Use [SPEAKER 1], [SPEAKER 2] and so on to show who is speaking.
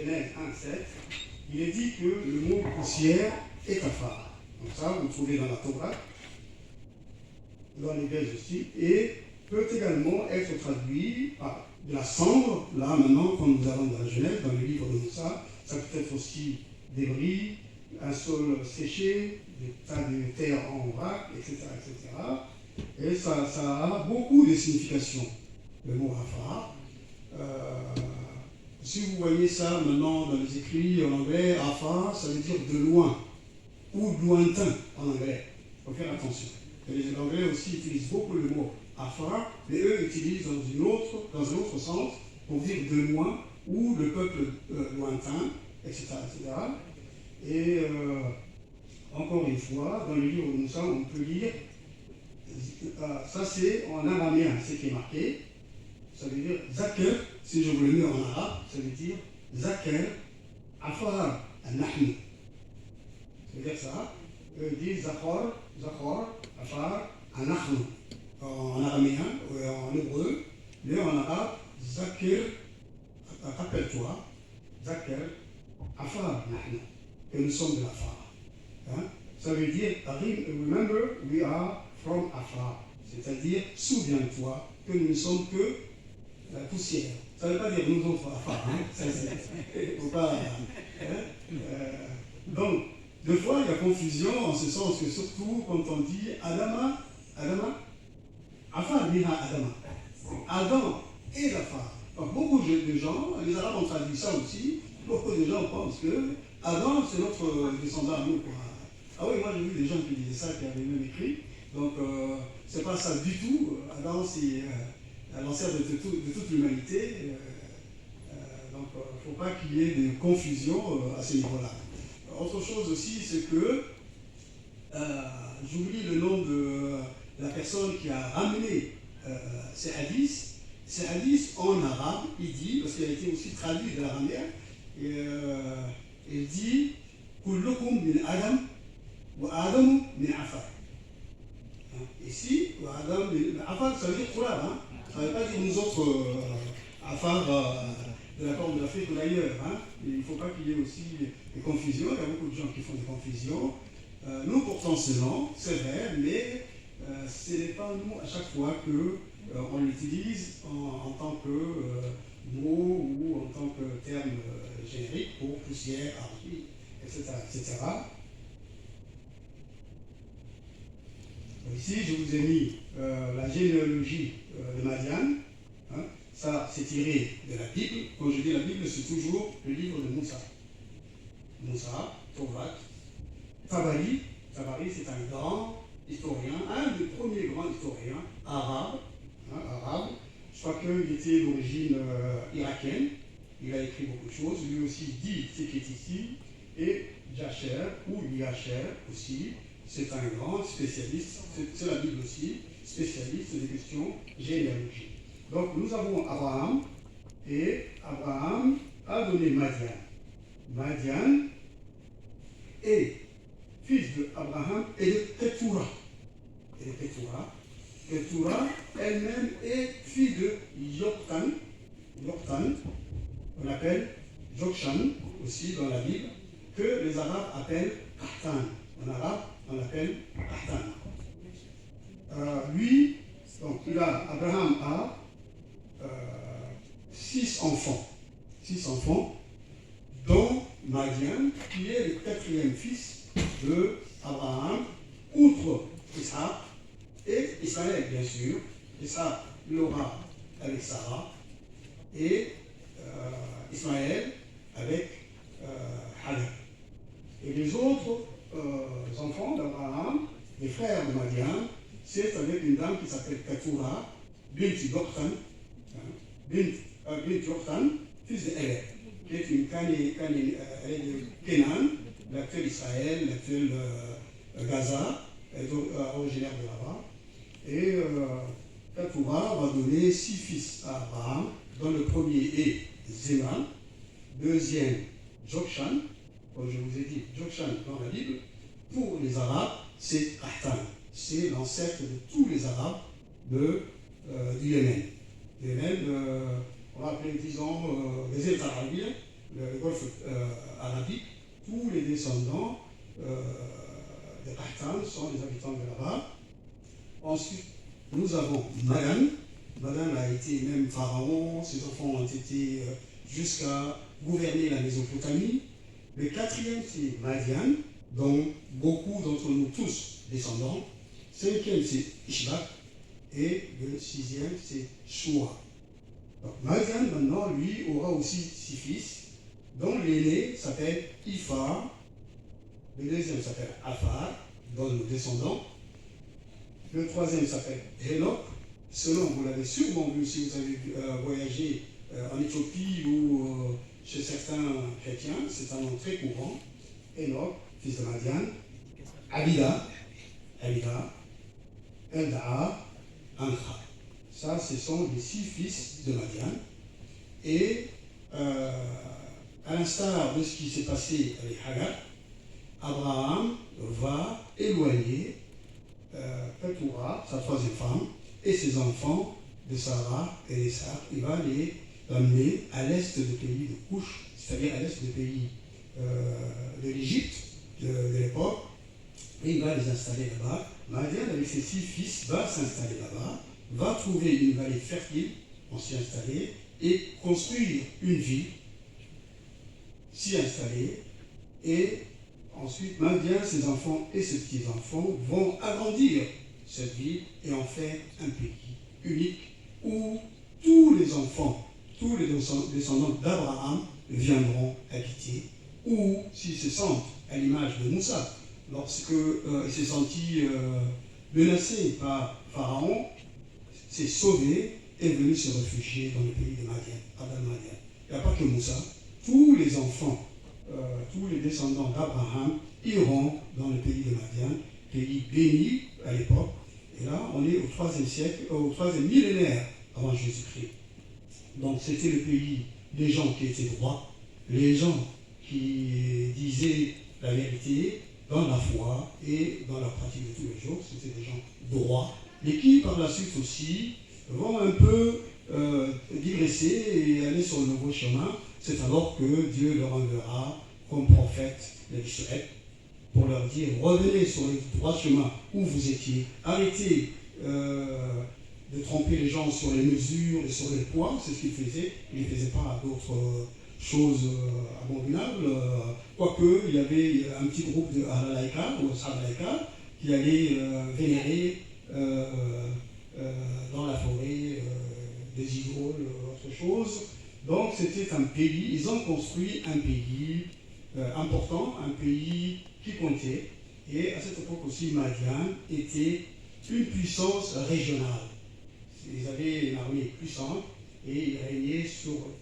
[SPEAKER 1] Genèse 1,7, il est dit que le mot poussière est afar. Donc ça, vous le trouvez dans la Torah, dans les Grèces aussi, et peut également être traduit par de la cendre, là maintenant, comme nous avons dans la Genèse, dans le livre de Moussa, ça peut être aussi débris, un sol séché, des tas de terre en vrac, etc., etc. Et ça a beaucoup de significations, le mot afar. Si vous voyez ça maintenant dans les écrits en anglais, afar, ça veut dire de loin ou lointain en anglais. Il faut faire attention. Et les Anglais aussi utilisent beaucoup le mot afar, mais eux utilisent dans un autre sens pour dire de loin ou le peuple lointain, etc., etc. Et encore une fois, dans le livre de Moussa, on peut lire, ça c'est en araméen, ce qui est marqué, ça veut dire Zakir, si je vous le mets en arabe, ça veut dire Zakir, Afar, Nahnu. Ça veut dire ça. Eux disent Zakhor, Afar, Nahnu. En araméen, en hébreu, mais en arabe, Zakir, rappelle-toi, Zakir, Afar, Nahnu. Et nous sommes de l'Afar. Hein? Ça veut dire, remember, we are from Afar. C'est-à-dire, souviens-toi que nous ne sommes que la poussière. Ça ne veut pas dire nous autres Afar. Hein? Faut pas, hein? Donc, deux fois, il y a confusion en ce sens que surtout quand on dit Adama, Afar biha Adama. Adam et l'Afar. Donc, beaucoup de gens, les Arabes ont traduit ça aussi, beaucoup de gens pensent que Adam, c'est notre descendant à nous. Quoi. Ah oui, moi j'ai vu des gens qui disaient ça, qui avaient même écrit. Donc, c'est pas ça du tout. Adam, c'est l'ancêtre de toute l'humanité. Donc, il ne faut pas qu'il y ait de confusion à ce niveau-là. Autre chose aussi, c'est que j'oublie le nom de la personne qui a ramené ces hadiths. Ces hadiths en arabe, il dit, parce qu'il a été aussi traduit de l'araméen, il dit Kullukum min Adam wa Adam min Afar. Ici, Adam min Afar, ça veut dire Kourab, hein? Ça ne veut pas dire nous autres Afar de la Corne de l'Afrique ou d'ailleurs. Hein? Il ne faut pas qu'il y ait aussi des confusions. Il y a beaucoup de gens qui font des confusions. Nous portons ce nom, c'est vrai, mais ce n'est pas nous à chaque fois que on l'utilise en tant que mot ou en tant que terme générique pour poussière, argile, etc., etc. Ici, je vous ai mis la généalogie de Madian. Hein. Ça, c'est tiré de la Bible. Quand je dis la Bible, c'est toujours le livre de Moussa. Moussa, Torah, Tabari. Tabari, c'est un grand historien, un des premiers grands historiens arabes. Arabe. Je crois qu'il était d'origine irakienne. Il a écrit beaucoup de choses. Lui aussi dit ce qui est ici. Et Jacher, ou Yacher aussi, c'est un grand spécialiste, c'est la Bible aussi, spécialiste des questions généalogiques. Donc nous avons Abraham, et Abraham a donné Madian. Madian est fils d'Abraham et de Ketura. Et de Ketura. Ketura elle-même est fille de Yoktan. Yoktan, on appelle Jokshan aussi dans la Bible, que les Arabes appellent Kahtan. En arabe, on l'appelle Kahtan. Lui, donc Abraham a 6 enfants. 6 enfants, dont Madian, qui est le 4e fils de Abraham, outre Ishaq, et Ismaël, bien sûr. Ishaq l'aura avec Sarah, et Ismaël avec Hagar. Et les autres enfants d'Abraham, les frères de Madian, c'est avec une dame qui s'appelle Ketura, bint Yoktan, bint Yoktan, fils de Hélène, qui est une Canaan, l'actuel Israël, l'actuel Gaza, elle est originaire de là-bas. Et Ketura va donner 6 fils à Abraham, dont le premier est Zéman, deuxième Jokshan, comme je vous ai dit, Jokshan dans la Bible, pour les Arabes, c'est Kahtan. C'est l'ancêtre de tous les Arabes du Yémen. Le Yémen, on va appeler, disons, les États arabiens, le golfe arabique, tous les descendants des Qahtans sont les habitants de là-bas. Ensuite, nous avons Madan. Madan a été même pharaon, ses enfants ont été jusqu'à gouverner la Mésopotamie. Le quatrième, c'est Madian, dont beaucoup d'entre nous tous descendants. Cinquième, c'est Ishbak. Et le sixième, c'est Shua. Donc Madian, maintenant, lui, aura aussi 6 fils, dont l'aîné s'appelle Ifa, le deuxième s'appelle Afar, dont nous descendons. Le troisième s'appelle Henok. Selon, vous l'avez sûrement vu si vous avez voyagé en Éthiopie ou chez certains chrétiens, c'est un nom très courant. Henok, fils de Madian, Abida, Eldaa, Ankha. Ça, ce sont les 6 fils de Madian. Et à l'instar de ce qui s'est passé avec Hagar, Abraham va éloigner Ketura, sa troisième femme, et ses enfants de Sarah et d'Isaac. Il va les amener à l'est du pays de Couche, c'est-à-dire à l'est du pays de l'Égypte de l'époque, et il va les installer là-bas. Madian, avec ses 6 fils, va s'installer là-bas, va trouver une vallée fertile, on s'y installer, et construire une ville, s'y installer, et ensuite Madian, ses enfants et ses petits-enfants vont agrandir cette ville et en faire un pays unique où tous les enfants, tous les descendants d'Abraham viendront habiter, ou s'ils se sentent à l'image de Moussa, lorsque il s'est senti menacé par Pharaon, s'est sauvé et est venu se réfugier dans le pays de Madian. Il n'y a pas que Moussa, tous les enfants, tous les descendants d'Abraham iront dans le pays de Madian, pays béni à l'époque. Et là, on est au 3e siècle, au 3e millénaire avant Jésus-Christ. Donc c'était le pays des gens qui étaient droits, les gens qui disaient la vérité dans la foi et dans la pratique de tous les jours. C'était des gens droits, mais qui par la suite aussi vont un peu digresser et aller sur le nouveau chemin. C'est alors que Dieu leur enverra comme prophète d'Israël pour leur dire: revenez sur le droit chemin où vous étiez, arrêtez de tromper les gens sur les mesures et sur les poids. C'est ce qu'il faisait. Il ne faisait pas d'autres choses abominables, quoique il y avait un petit groupe de Alalaïka ou Sabalaïka qui allait vénérer dans la forêt des idoles, autre chose. Donc c'était un pays, ils ont construit un pays important, un pays qui comptait. Et à cette époque aussi, Madian était une puissance régionale. Ils avaient une armée puissante et ils régnaient sur